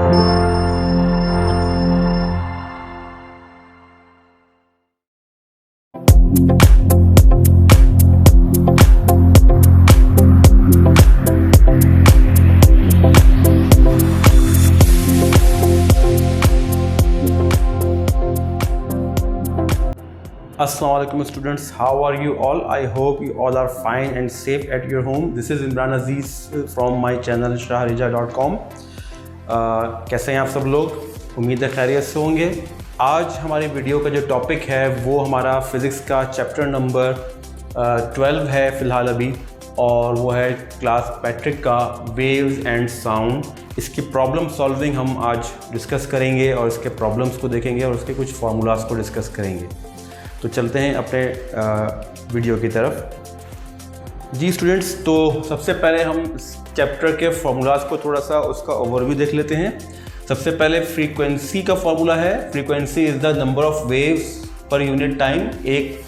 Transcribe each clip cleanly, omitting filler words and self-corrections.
Assalamualaikum students, how are you all? I hope you all are fine and safe at your home. This is Imran Aziz from my channel shahrija.com. कैसे हैं आप सब लोग? उम्मीद है खैरियत से होंगे। आज हमारी वीडियो का जो टॉपिक है वो हमारा फिज़िक्स का चैप्टर नंबर 12 है फ़िलहाल अभी, और वो है क्लास पैट्रिक का वेव्स एंड साउंड। इसकी प्रॉब्लम सॉल्विंग हम आज डिस्कस करेंगे और इसके प्रॉब्लम्स को देखेंगे और उसके कुछ फार्मूलाज को डिस्कस करेंगे। तो चलते हैं अपने वीडियो की तरफ। जी स्टूडेंट्स, तो सबसे पहले हम चैप्टर के फार्मूलाज को थोड़ा सा उसका ओवरव्यू देख लेते हैं। सबसे पहले फ्रीक्वेंसी का फार्मूला है। Frequency is the number of waves per unit time. एक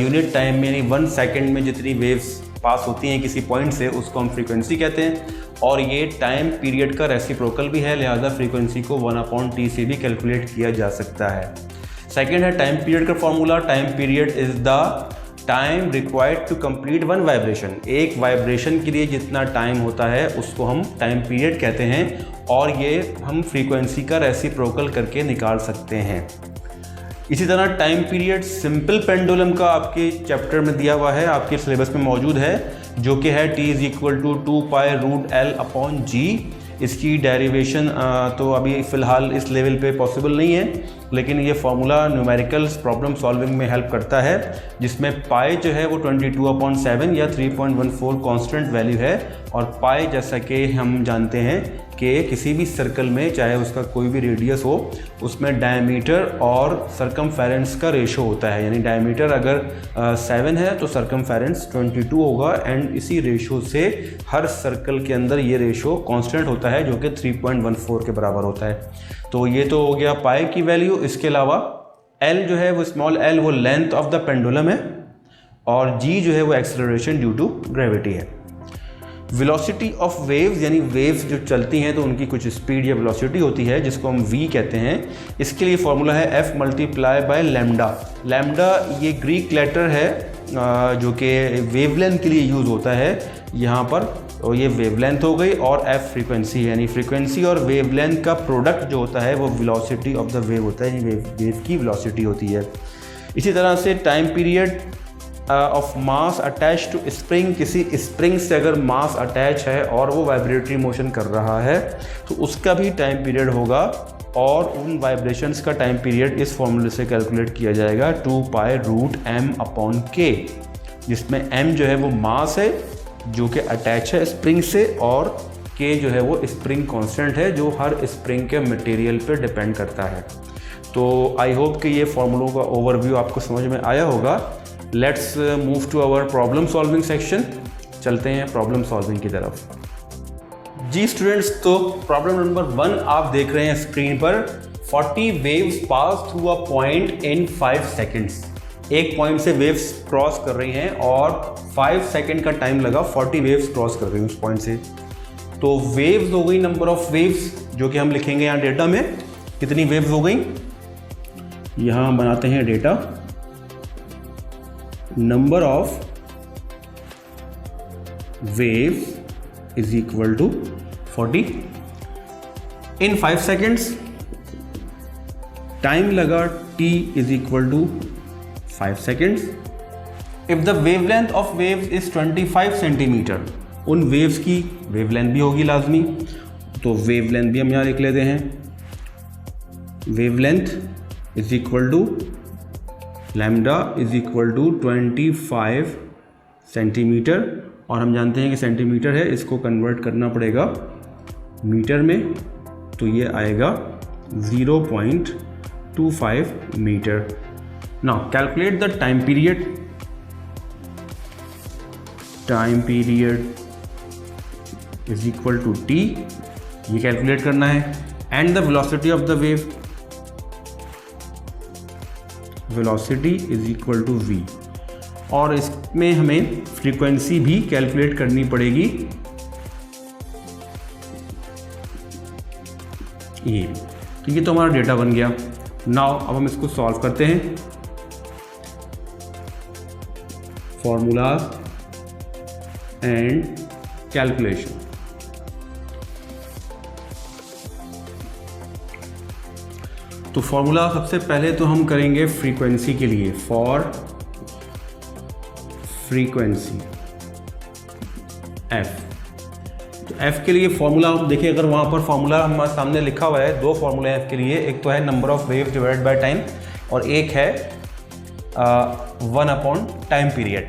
यूनिट टाइम में यानी 1 सेकेंड में जितनी वेव्स पास होती हैं किसी पॉइंट से, उसको हम फ्रीक्वेंसी कहते हैं। और ये टाइम पीरियड का रेसिप्रोकल भी है, लिहाजा फ्रीक्वेंसी को 1/t से भी कैलकुलेट किया जा सकता है। सेकेंड है टाइम पीरियड का formula. Time period is the time required to complete one vibration. एक वाइब्रेशन के लिए जितना टाइम होता है उसको हम टाइम पीरियड कहते हैं, और ये हम फ्रीक्वेंसी का रेसिप्रोकल करके निकाल सकते हैं। इसी तरह टाइम पीरियड सिंपल पेंडुलम का आपके चैप्टर में दिया हुआ है, आपके सिलेबस में मौजूद है, जो कि है t = 2π√L/g। इसकी डेरिवेशन तो अभी फ़िलहाल इस लेवल पे पॉसिबल नहीं है, लेकिन ये फार्मूला न्यूमेरिकल्स प्रॉब्लम सॉल्विंग में हेल्प करता है, जिसमें पाई जो है वो 22/7 या 3.14 कांस्टेंट वैल्यू है। और पाई जैसा कि हम जानते हैं कि किसी भी सर्कल में, चाहे उसका कोई भी रेडियस हो, उसमें डायमीटर और सरकमफेरेंस का रेशो होता है। यानी डायमीटर अगर 7 है तो सरकमफेरेंस 22 होगा, एंड इसी रेशो से हर सर्कल के अंदर ये रेशो कांस्टेंट होता है, जो कि 3.14 के बराबर होता है। तो ये तो हो गया पाई की वैल्यू। इसके अलावा एल जो है वो स्मॉल एल वो लेंथ ऑफ द पेंडुलम है, और जी जो है वो एक्सेलरेशन ड्यू टू ग्रेविटी है। वेलोसिटी ऑफ वेव्स, यानी वेव्स जो चलती हैं तो उनकी कुछ स्पीड या वेलोसिटी होती है, जिसको हम v कहते हैं। इसके लिए फॉर्मूला है f × लैम्डा। लैम्डा ये ग्रीक लेटर है जो कि वेवलेंथ के लिए यूज़ होता है यहाँ पर, और ये वेवलेंथ हो गई, और f फ्रीक्वेंसी है, यानी फ्रीक्वेंसी और वेवलेंथ का प्रोडक्ट जो होता है वो वेलोसिटी ऑफ द वेव होता है, यानी वेव की वेलोसिटी होती है। इसी तरह से time period of mass attach to spring. किसी स्प्रिंग से अगर मास अटैच है और वो वाइब्रेटरी मोशन कर रहा है तो उसका भी टाइम पीरियड होगा, और उन वाइब्रेशंस का टाइम पीरियड इस फॉर्मूले से कैलकुलेट किया जाएगा 2π√m/k, जिसमें m जो है वो मास है जो कि अटैच है स्प्रिंग से, और k जो है वो स्प्रिंग कांस्टेंट है जो हर स्प्रिंग के मटेरियल पे डिपेंड करता है। तो आई होप कि ये फॉर्मूलों का ओवरव्यू आपको समझ में आया होगा। Let's move to our problem solving section. चलते हैं प्रॉब्लम सॉल्विंग की तरफ। जी स्टूडेंट्स, तो प्रॉब्लम नंबर 1 आप देख रहे हैं स्क्रीन पर। 40 waves pass through a point in 5 seconds. एक पॉइंट से वेव्स क्रॉस कर रही हैं और 5 सेकेंड का टाइम लगा 40 वेव्स क्रॉस कर रही हैं उस पॉइंट से। तो वेव्स हो गई, नंबर ऑफ वेव्स, जो कि हम लिखेंगे यहाँ डेटा में कितनी वेव्स हो गई। यहाँ बनाते हैं data, number of waves is equal to 40 in 5 seconds. Time लगा t is equal to 5 seconds. If the wavelength of waves is 25 centimetre, उन वेव्स की वेवलेंथ भी होगी लाजमी, तो वेवलेंथ भी हम यहाँ लिख लेते हैं। Wavelength is equal to lambda is equal to 25 centimetre, और हम जानते हैं कि सेंटीमीटर है, इसको कन्वर्ट करना पड़ेगा मीटर में, तो ये आएगा 0.25 metre. Now calculate the time period. Time period is equal to t, ये कैलकुलेट करना है, and the velocity of the wave. Velocity is equal to v, और इसमें हमें फ्रीक्वेंसी भी कैलकुलेट करनी पड़ेगी। ये। तो ये तो हमारा डेटा बन गया। नाउ अब हम इसको सॉल्व करते हैं। Formulas and calculation. तो फॉर्मूला सबसे पहले तो हम करेंगे फ्रीक्वेंसी के लिए, फॉर फ्रीक्वेंसी एफ। तो एफ के लिए फॉर्मूला देखिए, अगर वहाँ पर फॉर्मूला हमारे सामने लिखा हुआ है, दो फॉर्मूले हैं एफ के लिए, एक तो है number of wave divided by time और एक है 1 अपॉन टाइम पीरियड।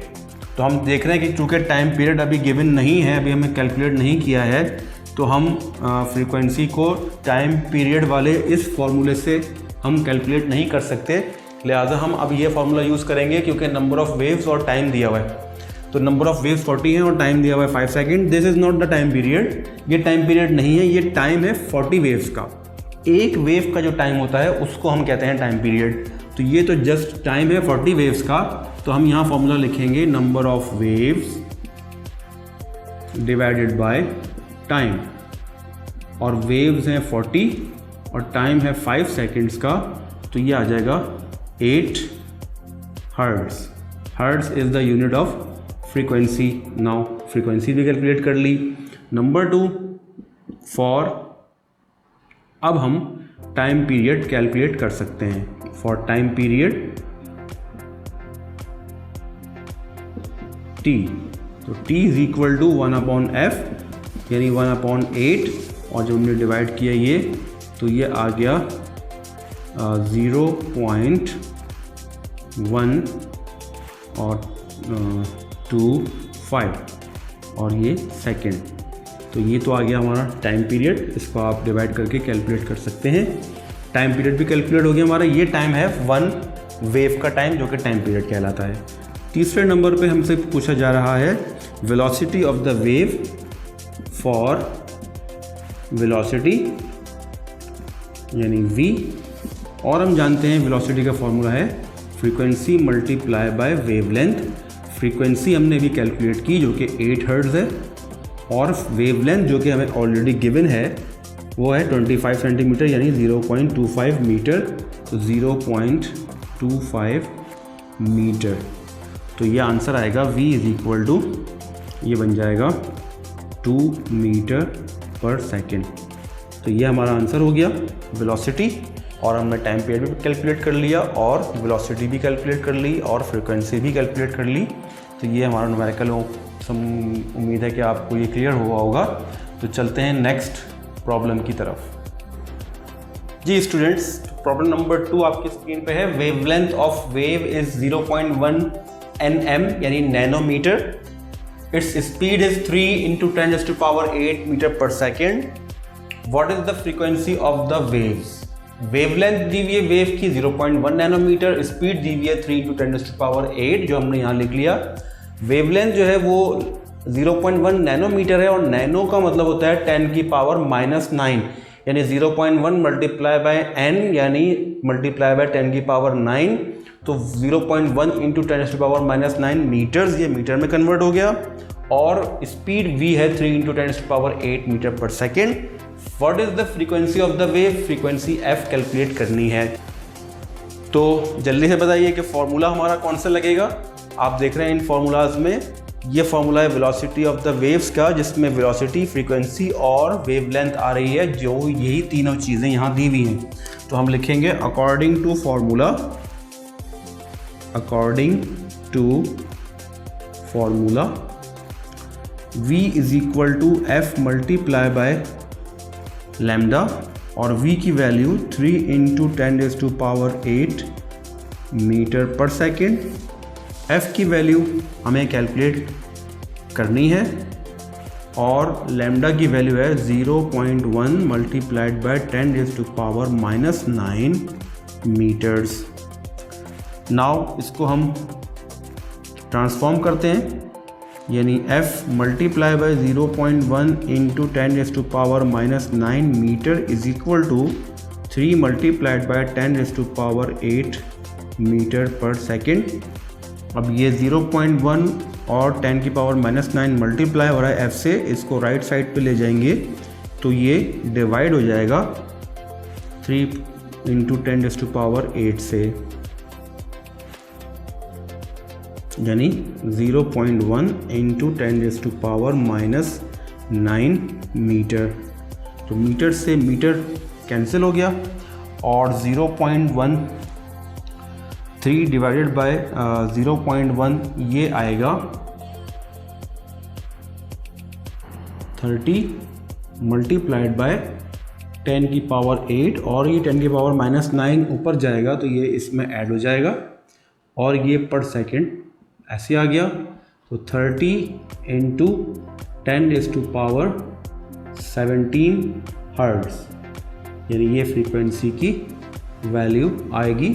तो हम देख रहे हैं कि चूँकि टाइम पीरियड अभी गिवन नहीं है, अभी हमें कैलकुलेट नहीं किया है, तो हम फ्रीक्वेंसी को टाइम पीरियड वाले इस फॉर्मूले से हम कैलकुलेट नहीं कर सकते, लिहाजा हम अब ये फार्मूला यूज़ करेंगे क्योंकि नंबर ऑफ़ वेव्स और टाइम दिया हुआ है। तो नंबर ऑफ़ वेव्स 40 है और टाइम दिया हुआ है 5 second. This is not the time period, ये टाइम पीरियड नहीं है, ये टाइम है 40 वेव्स का। एक वेव का जो टाइम होता है उसको हम कहते हैं टाइम पीरियड। तो ये तो जस्ट टाइम है 40 वेव्स का। तो हम यहाँ फॉर्मूला लिखेंगे number of waves divided by time, और वेव्स हैं 40 और टाइम है 5 सेकेंड्स का, तो ये आ जाएगा 8 hertz. Hertz is the unit of frequency. Now frequency भी कैलकुलेट कर ली। नंबर 2 फॉर, अब हम टाइम पीरियड कैलकुलेट कर सकते हैं। फॉर टाइम पीरियड t, तो t is equal to 1 upon f, यानी 1 अपॉन 8, और जो हमने डिवाइड किया ये, तो ये आ गया 0.1 और 25 और ये सेकेंड। तो ये तो आ गया हमारा टाइम पीरियड। इसको आप डिवाइड करके कैलकुलेट कर सकते हैं। टाइम पीरियड भी कैलकुलेट हो गया हमारा। ये टाइम है 1 वेव का टाइम, जो कि टाइम पीरियड कहलाता है। तीसरे नंबर पे हमसे पूछा जा रहा है velocity of the wave for velocity यानी v, और हम जानते हैं वेलोसिटी का फॉर्मूला है frequency multiply by wavelength. Frequency हमने भी कैलकुलेट की जो कि 8 हर्ट्ज़ है, और वेवलेंथ जो कि हमें ऑलरेडी गिवन है वो है 25 सेंटीमीटर यानी 0.25 मीटर। तो 0.25 मीटर, तो ये आंसर आएगा v इज इक्वल टू, ये बन जाएगा 2 मीटर पर सेकेंड। तो ये हमारा आंसर हो गया वेलोसिटी, और हमने टाइम पीरियड भी कैलकुलेट कर लिया और वेलोसिटी भी कैलकुलेट कर ली और फ्रीक्वेंसी भी कैलकुलेट कर ली। तो ये हमारा न्यूमेरिकल उम्मीद है कि आपको ये क्लियर हुआ होगा। तो चलते हैं नेक्स्ट प्रॉब्लम की तरफ। जी स्टूडेंट्स, प्रॉब्लम नंबर 2 आपकी स्क्रीन पे है। Wavelength of wave is 0.1 nm यानी nanometre. Its speed is 3 × 10⁸ metre पर second. What is the frequency of the waves? Wavelength दी हुई है वेव की 0.1 नैनोमीटर, स्पीड दी हुई है 3 × 10⁸, जो हमने यहाँ लिख लिया। वेवलेंथ जो है वो 0.1 नैनोमीटर है, और नैनो का मतलब होता है 10⁻⁹, यानी 0.1 मल्टीप्लाई बाय n यानी मल्टीप्लाई बाय 10⁹। तो 0.1 × 10⁻⁹ मीटर्स, ये मीटर में कन्वर्ट हो गया, और स्पीड v है 3 × 10⁸ मीटर पर second. What is the frequency of the wave? Frequency f calculate करनी है। तो जल्दी से बताइए कि फॉर्मूला हमारा कौन सा लगेगा। आप देख रहे हैं इन फार्मूलाज में, ये फार्मूला है वेलोसिटी ऑफ द वेव्स का, जिसमें वेलोसिटी, फ्रीक्वेंसी और वेवलेंथ आ रही है, जो यही तीनों चीज़ें यहाँ दी हुई हैं। तो हम लिखेंगे according to formula, v is equal to f multiply by lambda, और v की वैल्यू 3 × 10⁸ मीटर पर सेकेंड। f की वैल्यू हमें कैलकुलेट करनी है, और लैम्डा की वैल्यू है 0.1 मल्टीप्लाइड बाय 10⁻⁹ मीटर्स। नाउ इसको हम ट्रांसफॉर्म करते हैं, यानी f multiply by 0.1 × 10⁻⁹ metre is equal to 3 multiplied by 10⁸ metre पर सेकेंड। अब ये 0.1 और 10⁻⁹ मल्टीप्लाई हो रहा है f से, इसको राइट साइड पे ले जाएंगे तो ये डिवाइड हो जाएगा, 3 × 10⁸ से, यानी 0.1 × 10⁻⁹ मीटर। तो मीटर से मीटर कैंसिल हो गया और 0.13 डिवाइडेड बाय 0.1 ये आएगा 30 मल्टीप्लाइड बाय 10⁸ और ये 10⁻⁹ ऊपर जाएगा तो ये इसमें ऐड हो जाएगा और ये पर सेकंड ऐसे आ गया। तो 30 × 10⁻17 हर्ट्ज़, यानी ये फ्रीक्वेंसी की वैल्यू आएगी।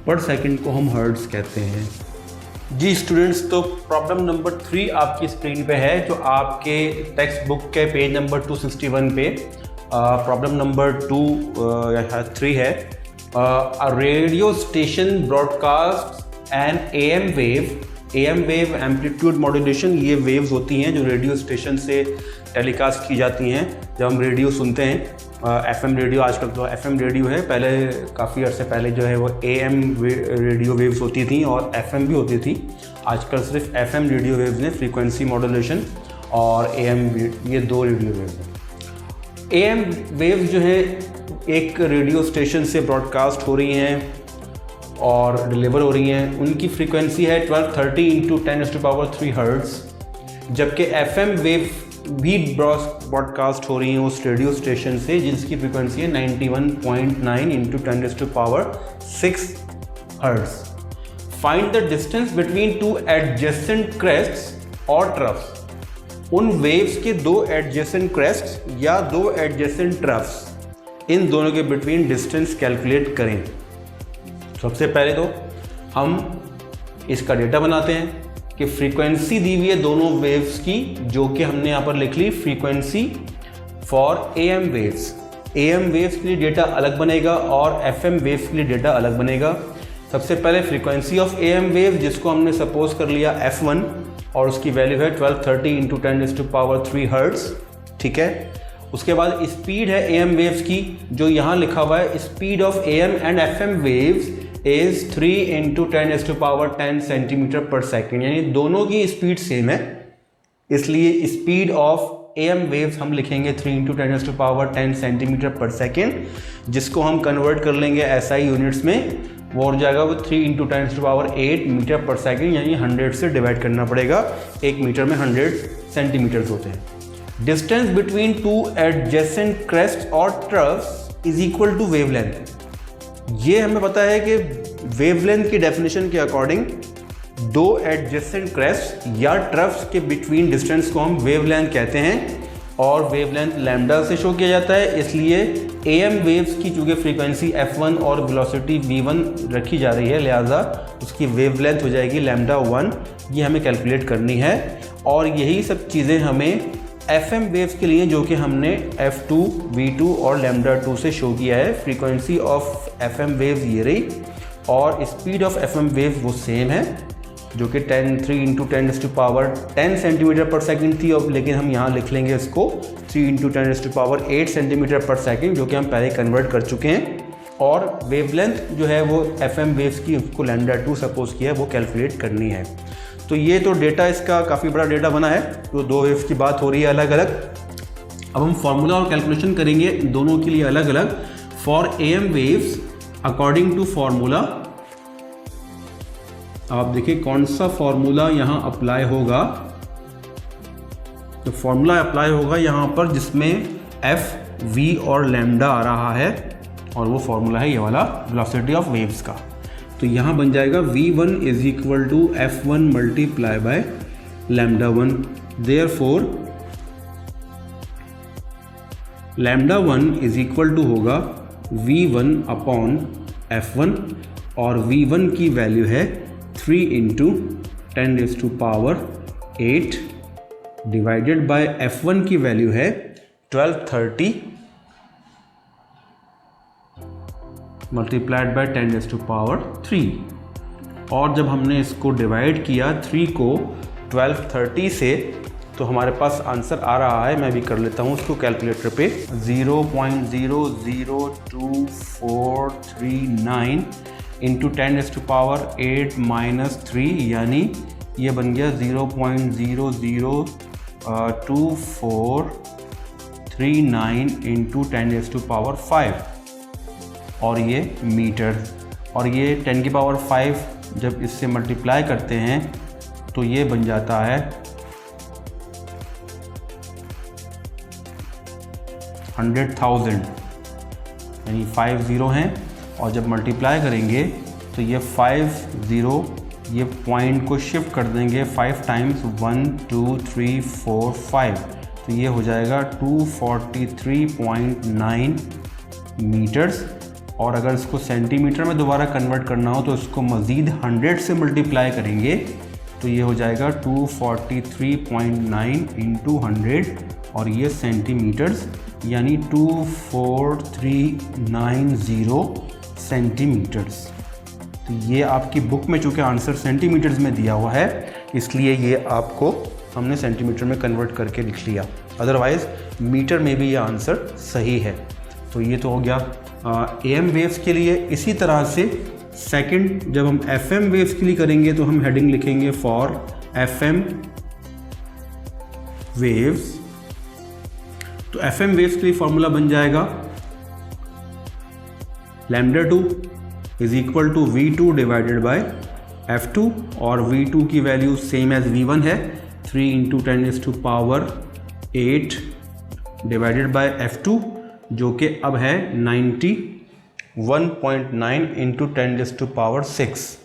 पर सेकंड को हम हर्ट्ज़ कहते हैं। जी स्टूडेंट्स, तो प्रॉब्लम नंबर 3 आपकी स्क्रीन पे है, जो आपके टेक्स्ट बुक के पेज नंबर 261 पे प्रॉब्लम नंबर 3 है। Radio station broadcast an AM wave amplitude modulation. ये वेव्स होती हैं जो रेडियो स्टेशन से टेलीकास्ट की जाती हैं जब हम रेडियो सुनते हैं। FM रेडियो, आजकल तो FM रेडियो है, पहले काफ़ी अर्से पहले जो है वो AM रेडियो वेव्स होती थी और FM भी होती थी। आजकल सिर्फ FM रेडियो वेव्स ने फ्रीक्वेंसी मॉड्यूलेशन और AM, ये 2 रेडियो वेव्स हैं। AM वेव्स जो है एक रेडियो स्टेशन से ब्रॉडकास्ट हो रही हैं और डिलीवर हो रही हैं। उनकी फ्रीक्वेंसी है 1230 × 10⁻³ हर्ट्ज़, जबकि FM वेव भी ब्रॉडकास्ट हो रही हैं उस रेडियो स्टेशन से जिसकी फ्रीक्वेंसी है 91.9 × 10⁻6 hertz. Find the distance between 2 adjacent crests और ट्रफ्स। उन वेव्स के 2 एडजेसेंट क्रेस्ट्स या 2 एडजेसेंट ट्रफ्स, इन दोनों के बिटवीन डिस्टेंस कैलकुलेट करें। सबसे पहले तो हम इसका डेटा बनाते हैं कि फ्रीक्वेंसी दी हुई है दोनों वेव्स की, जो कि हमने यहाँ पर लिख ली frequency for AM waves. AM waves के लिए डेटा अलग बनेगा और FM वेव्स के लिए डेटा अलग बनेगा। सबसे पहले फ्रीक्वेंसी ऑफ AM वेव, जिसको हमने सपोज कर लिया F1 और उसकी वैल्यू है 1230 × 10⁻³ हर्ट्ज़, ठीक है। उसके बाद स्पीड है AM वेव्स की, जो यहाँ लिखा हुआ है speed of AM and FM waves is 3 × 10⁻10 centimetre पर सेकेंड, यानी दोनों की स्पीड सेम है, इसलिए स्पीड ऑफ AM वेव्स हम लिखेंगे 3 × 10⁻10 सेंटीमीटर पर सेकेंड, जिसको हम कन्वर्ट कर लेंगे SI यूनिट्स में। वो हो जाएगा वो 3 × 10⁸ मीटर पर सेकेंड, यानी 100 से डिवाइड करना पड़ेगा। 1 मीटर में 100 सेंटीमीटर्स होते हैं। डिस्टेंस बिटवीन 2 एडजेसेंट क्रेस्ट और troughs is equal to wavelength. ये हमें पता है कि वेवलेंथ की डेफिनेशन के अकॉर्डिंग 2 एडजेसेंट क्रेस्ट या ट्रफ्स के बिटवीन डिस्टेंस को हम वेवलेंथ कहते हैं और वेवलेंथ लैम्डा से शो किया जाता है। इसलिए AM वेव्स की चूँकि फ्रीक्वेंसी F1 और वेलोसिटी V1 रखी जा रही है, लिहाजा उसकी वेवलेंथ हो जाएगी λ1। ये हमें कैलकुलेट करनी है और यही सब चीज़ें हमें FM वेव्स के लिए, जो कि हमने F2, V2 और λ2 से शो किया है। फ्रीक्वेंसी ऑफ FM वेव्स ये रही और स्पीड ऑफ FM वेव्स वो सेम है, जो कि 3 × 10⁻10 सेंटीमीटर पर सेकंड थी, और लेकिन हम यहाँ लिख लेंगे इसको 3 × 10⁸ सेंटीमीटर पर सेकंड, जो कि हम पहले कन्वर्ट कर चुके हैं। और वेवलेंथ जो है वो FM वेव्स की, उसको λ2 सपोज किया है, वो कैलकुलेट करनी है। तो ये तो डेटा इसका काफ़ी बड़ा डेटा बना है, तो 2 वेव्स की बात हो रही है अलग अलग। अब हम फॉर्मूला और कैलकुलेशन करेंगे दोनों के लिए अलग अलग। For AM waves according to formula, आप देखिए कौन सा फॉर्मूला यहाँ अप्लाई होगा। तो फॉर्मूला अप्लाई होगा यहाँ पर जिसमें F, V और लैम्डा आ रहा है, और वो फॉर्मूला है ये वाला वेलोसिटी ऑफ वेव्स का। तो यहाँ बन जाएगा V1 is equal to F1 multiply by λ1। Therefore λ1 is equal to होगा V1 अपॉन F1, और V1 की वैल्यू है 3 × 10⁸ डिवाइडेड बाय F1 की वैल्यू है 1230 मल्टीप्लाइड बाय 10⁻3। और जब हमने इसको डिवाइड किया 3 को 1230 से, तो हमारे पास आंसर आ रहा है, मैं भी कर लेता हूँ उसको कैलकुलेटर पे। 0.002439 इंटू 10⁻8 - 3, यानी ये बन गया 0.002439 इंटू 10⁻5 और ये मीटर। और ये 10⁵ जब इससे मल्टीप्लाई करते हैं तो ये बन जाता है 100,000, यानी 5 ज़ीरो हैं। और जब मल्टीप्लाई करेंगे तो ये 5 ज़ीरो, ये पॉइंट को शिफ्ट कर देंगे 5 टाइम्स, 1 2 3 4 5, तो ये हो जाएगा 243.9 मीटर्स। और अगर इसको सेंटीमीटर में दोबारा कन्वर्ट करना हो तो इसको मज़ीद 100 से मल्टीप्लाई करेंगे तो ये हो जाएगा 243.9 इंटू 100 और ये सेंटीमीटर्स, यानी 24390 सेंटीमीटर्स। तो ये आपकी बुक में चूँकि आंसर सेंटीमीटर्स में दिया हुआ है, इसलिए ये आपको हमने सेंटीमीटर में कन्वर्ट करके लिख लिया, अदरवाइज़ मीटर में भी ये आंसर सही है। तो ये तो हो गया AM वेव्स के लिए। इसी तरह से सेकंड, जब हम FM वेव्स के लिए करेंगे तो हम हेडिंग लिखेंगे फॉर FM वेव्स। तो FM वेव्स के लिए फॉर्मूला बन जाएगा λ2 is equal to V2 divided by F2, और V2 की वैल्यू सेम एज V1 है, 3 इंटू 10⁸8 डिवाइडेड बाय F2 जो कि अब है 91.9 इंटू 10⁶,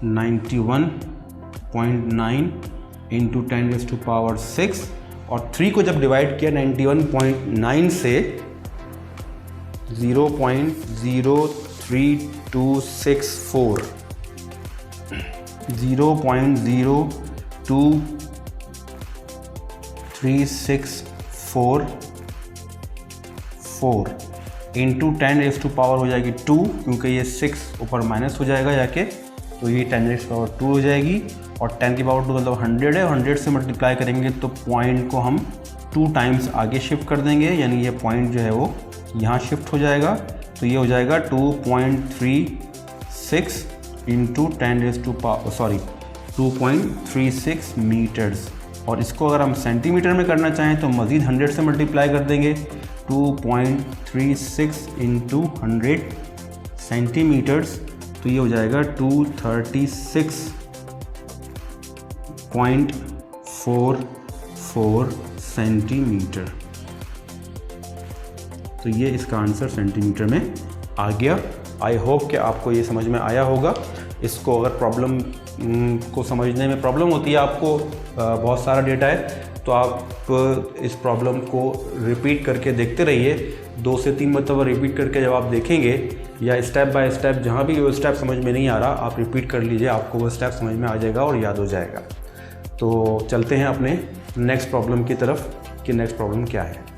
91.9 इंटू 10⁶, और 3 को जब डिवाइड किया 91.9 से 0.03264, 0.02364 इंटू 10⁻² हो जाएगी 2, क्योंकि ये 6 ऊपर माइनस हो जाएगा जाके, तो ये 10⁻² हो जाएगी। और 10⁻² मतलब 100 है, 100 से मल्टीप्लाई करेंगे तो पॉइंट को हम 2 टाइम्स आगे शिफ्ट कर देंगे, यानी ये पॉइंट जो है वो यहाँ शिफ्ट हो जाएगा। तो ये हो जाएगा 2.36 इंटू 2.36 मीटर्स। और इसको अगर हम सेंटीमीटर में करना चाहें तो मज़ीद 100 से मल्टीप्लाई कर देंगे, 2.36 इंटू 100 सेंटीमीटर्स, तो ये हो जाएगा 236.44 सेंटीमीटर। तो ये इसका आंसर सेंटीमीटर में आ गया। आई होप कि आपको ये समझ में आया होगा। इसको अगर प्रॉब्लम को समझने में प्रॉब्लम होती है, आपको बहुत सारा डेटा है, तो आप इस प्रॉब्लम को रिपीट करके देखते रहिए। 2 से 3 मतलब रिपीट करके जब आप देखेंगे, या स्टेप बाय स्टेप जहाँ भी वो स्टेप समझ में नहीं आ रहा आप रिपीट कर लीजिए, आपको वो स्टेप समझ में आ जाएगा और याद हो जाएगा। तो चलते हैं अपने नेक्स्ट प्रॉब्लम की तरफ कि नेक्स्ट प्रॉब्लम क्या है।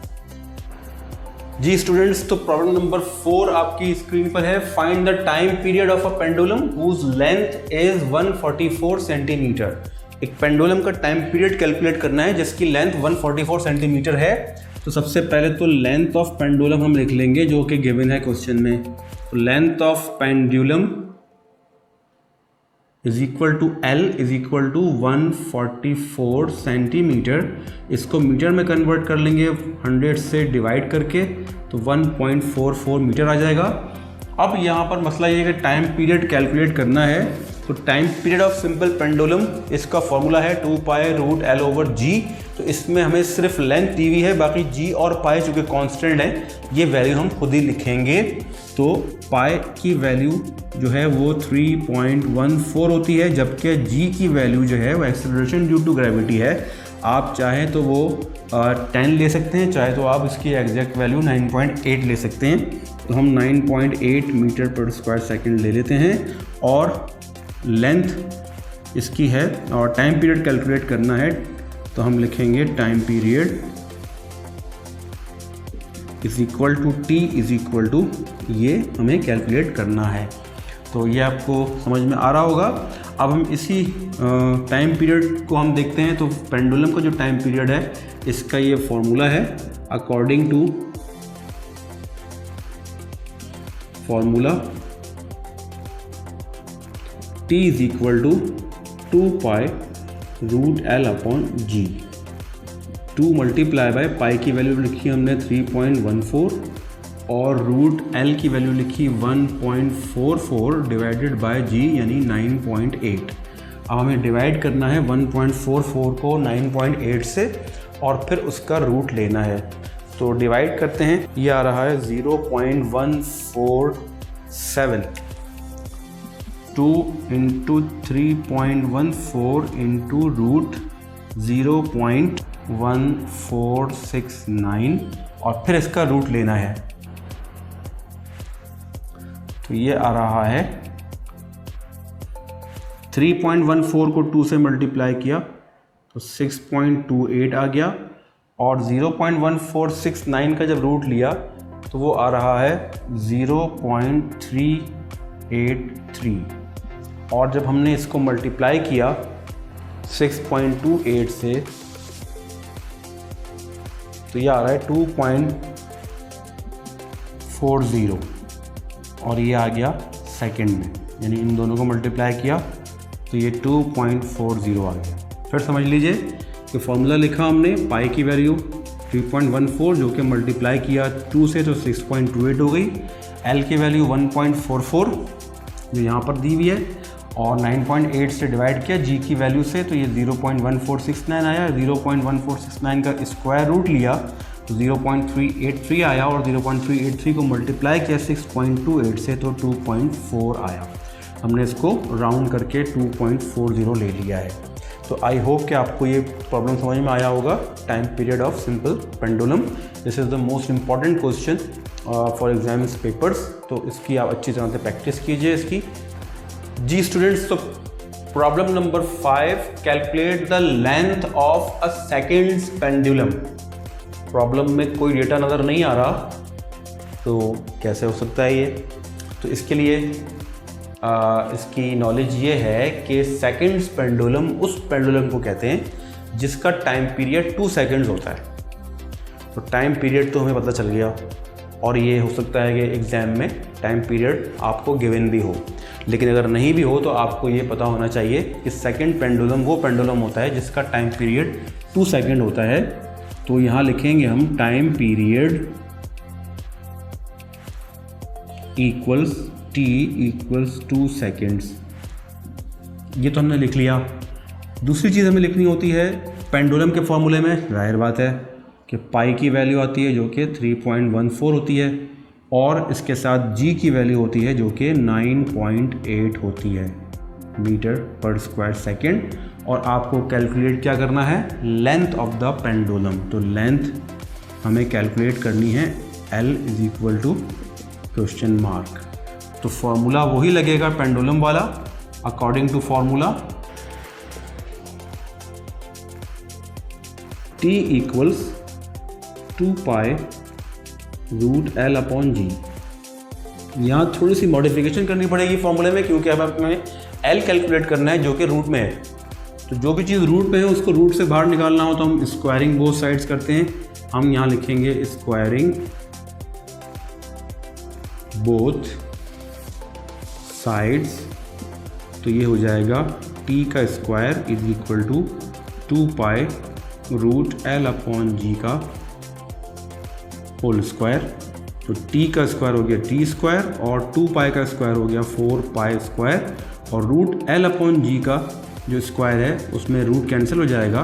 जी स्टूडेंट्स, तो प्रॉब्लम नंबर 4 आपकी स्क्रीन पर है। Find the time period of a pendulum whose length is 144 centimetre. एक पेंडुलम का टाइम पीरियड कैलकुलेट करना है जिसकी लेंथ 144 सेंटीमीटर है। तो सबसे पहले तो लेंथ ऑफ पेंडुलम हम लिख लेंगे जो कि गिवन है क्वेश्चन में। तो length of pendulum is equal to L is equal to 144 centimetre. इसको मीटर में कन्वर्ट कर लेंगे 100 से डिवाइड करके, तो 1.44 मीटर आ जाएगा। अब यहाँ पर मसला ये है कि टाइम पीरियड कैलकुलेट करना है। तो time period of simple pendulum, इसका फॉर्मूला है 2π√L/G। तो इसमें हमें सिर्फ लेंथ दी हुई है, बाकी G और पाई चूँकि कांस्टेंट है, ये वैल्यू हम खुद ही लिखेंगे। तो पाई की वैल्यू जो है वो 3.14 होती है, जबकि G की वैल्यू जो है वो एक्सेलरेशन ड्यू टू ग्रेविटी है। आप चाहें तो वो 10 ले सकते हैं, चाहे तो आप इसकी एग्जैक्ट वैल्यू 9.8 ले सकते हैं। तो हम 9.8 मीटर पर स्क्वायर सेकंड ले लेते हैं। और लेंथ इसकी है और टाइम पीरियड कैलकुलेट करना है, तो हम लिखेंगे time period is equal to T is equal to, ये हमें कैलकुलेट करना है। तो ये आपको समझ में आ रहा होगा। अब हम इसी टाइम पीरियड को हम देखते हैं। तो पेंडुलम का जो टाइम पीरियड है इसका ये फॉर्मूला है, according to formula t is equal to 2 pi root L upon g. 2 multiply by pi की वैल्यू लिखी हमने 3.14 और रूट एल की वैल्यू लिखी 1.44 डिवाइडेड बाय जी यानी 9.8। अब हमें डिवाइड करना है 1.44 को 9.8 से और फिर उसका रूट लेना है। तो डिवाइड करते हैं, ये आ रहा है 0.147, 2 इंटू 3.14 इंटू रूट 0.1469 और फिर इसका रूट लेना है। तो ये आ रहा है 3.14 को 2 से मल्टीप्लाई किया तो 6.28 आ गया और 0.1469 का जब रूट लिया तो वो आ रहा है 0.383 और जब हमने इसको मल्टीप्लाई किया 6.28 से तो ये आ रहा है 2.40 और ये आ गया सेकंड में, यानी इन दोनों को मल्टीप्लाई किया तो ये 2.40 आ गया। फिर समझ लीजिए कि फॉर्मूला लिखा हमने, पाई की वैल्यू 3.14 जो कि मल्टीप्लाई किया 2 से तो 6.28 हो गई, एल की वैल्यू 1.44 जो यहाँ पर दी हुई है और 9.8 से डिवाइड किया जी की वैल्यू से तो ये 0.1469 आया। 0.1469 का स्क्वायर रूट लिया तो 0.383 आया और 0.383 को मल्टीप्लाई किया 6.28 से तो 2.4 आया। हमने इसको राउंड करके 2.40 ले लिया है। तो आई होप कि आपको ये प्रॉब्लम समझ में आया होगा। Time period of simple pendulum, this is the most important question for exams papers. तो इसकी आप अच्छी तरह से प्रैक्टिस कीजिए इसकी। जी स्टूडेंट्स, तो problem number 5, calculate the length of a seconds pendulum. Problem में कोई डेटा नज़र नहीं आ रहा तो कैसे हो सकता है ये। तो इसके लिए इसकी नॉलेज ये है कि सेकेंड्स पेंडुलम उस पेंडुलम को कहते हैं जिसका टाइम पीरियड 2 सेकेंड्स होता है। तो टाइम पीरियड तो हमें पता चल गया और ये हो सकता है कि एग्ज़ाम में टाइम पीरियड आपको गिवन भी हो, लेकिन अगर नहीं भी हो तो आपको ये पता होना चाहिए कि सेकेंड पेंडुलम वो पेंडुलम होता है जिसका टाइम पीरियड 2 सेकेंड होता है। तो यहाँ लिखेंगे हम time period equals t equals 2 seconds. ये तो हमने लिख लिया। दूसरी चीज़ हमें लिखनी होती है पेंडुलम के फॉर्मूले में, जाहिर बात है कि पाई की वैल्यू आती है जो कि 3.14 होती है और इसके साथ g की वैल्यू होती है जो कि 9.8 होती है मीटर पर स्क्वायर सेकेंड। और आपको कैलकुलेट क्या करना है, लेंथ ऑफ द पेंडुलम। तो लेंथ हमें कैलकुलेट करनी है, L is equal to question mark. तो फॉर्मूला वही लगेगा पेंडुलम वाला, according to formula t equals 2 pi root L upon g. यहाँ थोड़ी सी मॉडिफिकेशन करनी पड़ेगी फॉर्मूले में, क्योंकि अब हमें l कैलकुलेट करना है जो कि रूट में है। तो जो भी चीज़ रूट में है उसको रूट से बाहर निकालना हो तो हम स्क्वायरिंग बोथ साइड्स करते हैं। हम यहाँ लिखेंगे स्क्वायरिंग बोथ साइड्स, तो ये हो जाएगा t का square is equal to 2 pi root L upon g का होल स्क्वायर। तो t का स्क्वायर हो गया t स्क्वायर और 2 पाई का स्क्वायर हो गया 4 पाई स्क्वायर और रूट l अपॉन जी का जो स्क्वायर है उसमें रूट कैंसिल हो जाएगा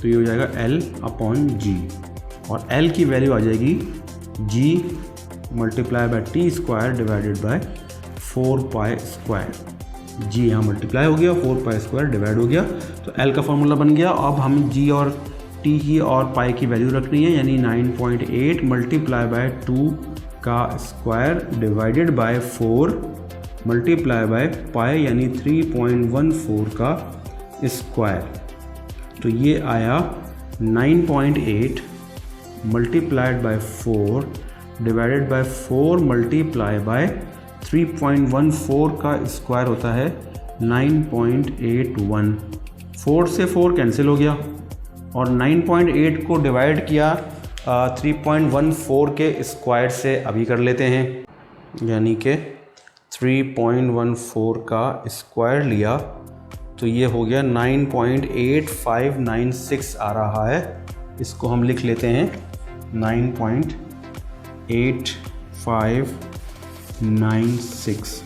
तो ये हो जाएगा l अपॉन जी और l की वैल्यू आ जाएगी g multiply by T square divided by 4 pi square. g यहाँ मल्टीप्लाई हो गया, 4 पाई स्क्वायर डिवाइड हो गया, तो l का फॉर्मूला बन गया। अब हम g और t की और पाई की वैल्यू रखनी है, यानी 9.8 मल्टीप्लाई बाय 2 का square divided by 4 multiply by पाई यानी 3.14 का स्क्वायर। तो ये आया 9.8 multiplied by 4 divided by 4 multiply by 3.14 का स्क्वायर होता है 9.81, 4 से 4 कैंसिल हो गया और 9.8 को डिवाइड किया 3.14 के स्क्वायर से अभी कर लेते हैं, यानी कि 3.14 का स्क्वायर लिया तो ये हो गया 9.8596 आ रहा है। इसको हम लिख लेते हैं 9.8596,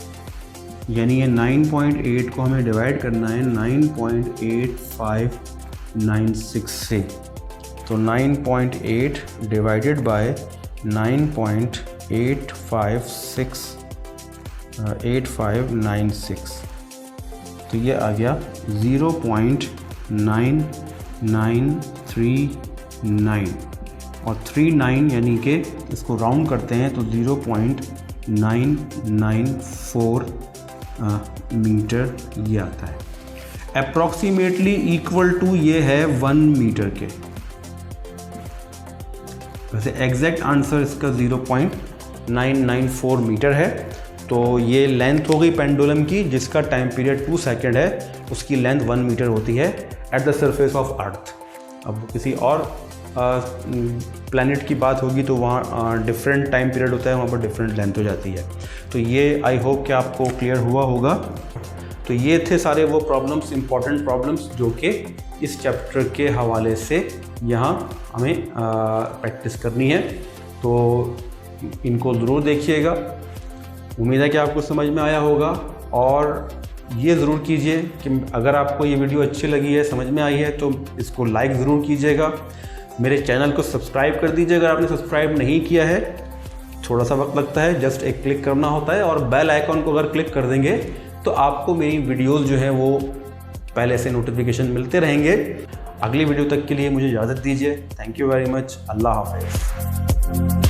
यानी ये 9.8 को हमें डिवाइड करना है 9.8596 से, तो 9.8 डिवाइडेड बाय 9.8596 तो ये आ गया 0.9939 और 39 यानी कि इसको राउंड करते हैं तो 0.994 मीटर ये आता है। अप्रॉक्सीमेटली इक्वल टू ये है 1 मीटर के। वैसे एग्जैक्ट आंसर इसका 0.994 मीटर है। तो ये लेंथ हो गई पेंडुलम की, जिसका टाइम पीरियड 2 सेकेंड है, उसकी लेंथ 1 मीटर होती है at the surface of earth. अब किसी और प्लैनेट की बात होगी तो वहाँ डिफरेंट टाइम पीरियड होता है, वहाँ पर डिफरेंट लेंथ हो जाती है। तो ये आई होप कि आपको क्लियर हुआ होगा। तो ये थे सारे वो प्रॉब्लम्स, इंपॉर्टेंट प्रॉब्लम्स जो कि इस चैप्टर के हवाले से यहाँ हमें प्रैक्टिस करनी है। तो इनको ज़रूर देखिएगा, उम्मीद है कि आपको समझ में आया होगा। और ये ज़रूर कीजिए कि अगर आपको ये वीडियो अच्छी लगी है, समझ में आई है, तो इसको लाइक ज़रूर कीजिएगा। मेरे चैनल को सब्सक्राइब कर दीजिए अगर आपने सब्सक्राइब नहीं किया है। थोड़ा सा वक्त लगता है, जस्ट एक क्लिक करना होता है और बेल आइकॉन को अगर क्लिक कर देंगे तो आपको मेरी वीडियोस जो है वो पहले से नोटिफिकेशन मिलते रहेंगे। अगली वीडियो तक के लिए मुझे इजाज़त दीजिए। Thank you very much. अल्लाह हाफ़िज़।